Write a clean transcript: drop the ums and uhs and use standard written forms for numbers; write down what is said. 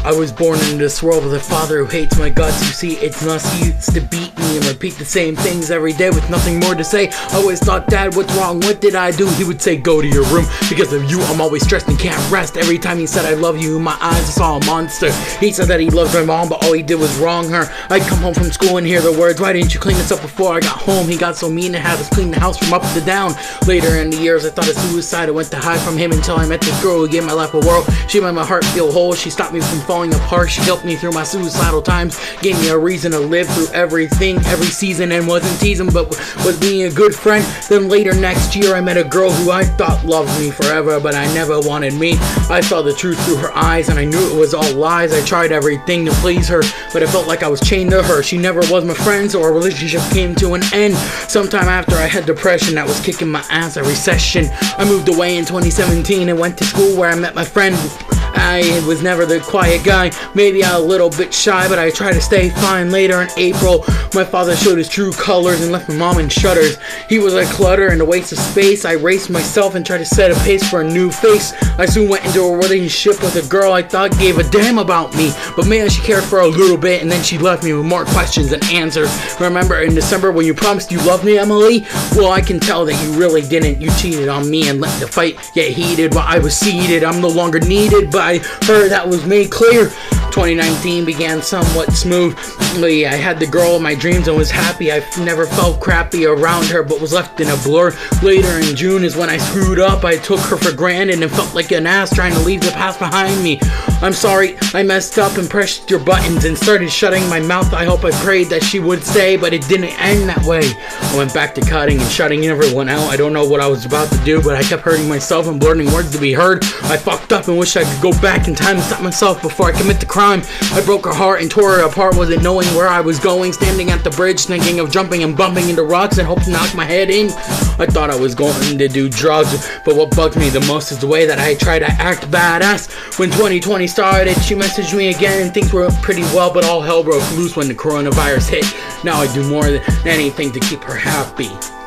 I was born into this world with a father who hates my guts. You see, it's nuts. He used to beat me and repeat the same things every day with nothing more to say. I always thought, Dad, what's wrong? What did I do? He would say, go to your room. Because of you, I'm always stressed and can't rest. Every time he said I love you, in my eyes I saw a monster. He said that he loved my mom, but all he did was wrong her. I'd come home from school and hear the words, why didn't you clean this up before I got home? He got so mean and had us clean the house from up to down. Later in the years, I thought of suicide. I went to hide from him until I met this girl who gave my life a whirl. She made my heart feel whole. She stopped me from falling apart. She helped me through my suicidal times, gave me a reason to live through everything, every season, and wasn't teasing but was being a good friend. Then later next year, I met a girl who I thought loved me forever, but I never wanted me. I saw the truth through her eyes and I knew it was all lies. I tried everything to please her, but it felt like I was chained to her. She never was my friend, so our relationship came to an end. Sometime after I had depression that was kicking my ass, a recession. I moved away in 2017 and went to school where I met my friend. I was never the quiet guy, maybe a little bit shy, but I tried to stay fine. Later in April, my father showed his true colors and left my mom in shudders. He was a clutter and a waste of space. I raced myself and tried to set a pace for a new face. I soon went into a relationship with a girl I thought gave a damn about me, but man, she cared for a little bit and then she left me with more questions than answers. Remember in December when you promised you loved me, Emily? Well, I can tell that you really didn't. You cheated on me and let the fight get heated while I was seated. I'm no longer needed, but I heard that was made clear. 2019 began somewhat smoothly. I had the girl of my dreams and was happy. I never felt crappy around her, but was left in a blur. Later in June is when I screwed up. I took her for granted and felt like an ass trying to leave the past behind me. I'm sorry, I messed up and pressed your buttons and started shutting my mouth. I hope I prayed that she would stay, but it didn't end that way. I went back to cutting and shutting everyone out. I don't know what I was about to do, but I kept hurting myself and blurting words to be heard. I fucked up and wish I could go back in time and stop myself before I commit the crime. I broke her heart and tore her apart, wasn't knowing where I was going, standing at the bridge thinking of jumping and bumping into rocks and hoping to knock my head in. I thought I was going to do drugs, but what bugged me the most is the way that I tried to act badass. When 2020 started, she messaged me again and things were pretty well, but all hell broke loose when the coronavirus hit. Now I do more than anything to keep her happy.